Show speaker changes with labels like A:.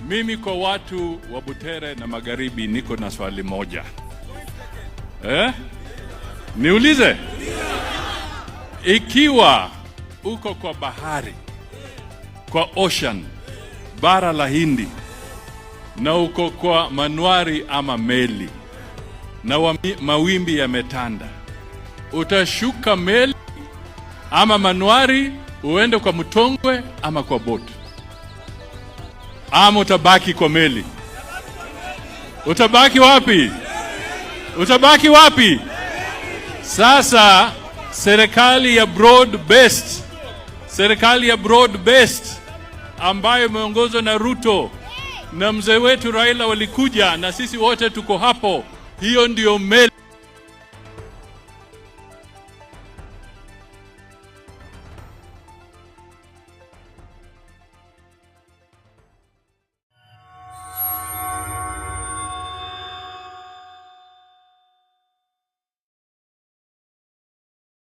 A: Mimi kwa watu wa Butere na Magharibi niko na swali moja. Niulize? Ikiwa uko kwa bahari, kwa ocean, bara la Hindi, na uko kwa manuari ama meli, na mawimbi yametanda, utashuka meli ama manuari uende kwa mtongwe ama kwa boti? Ama utabaki kwa meli? Utabaki wapi? Utabaki wapi? Sasa serikali ya broad based ambayo imeongozwa na Ruto na mzee wetu Raila walikuja na sisi wote tuko hapo. Hiyo ndio meli.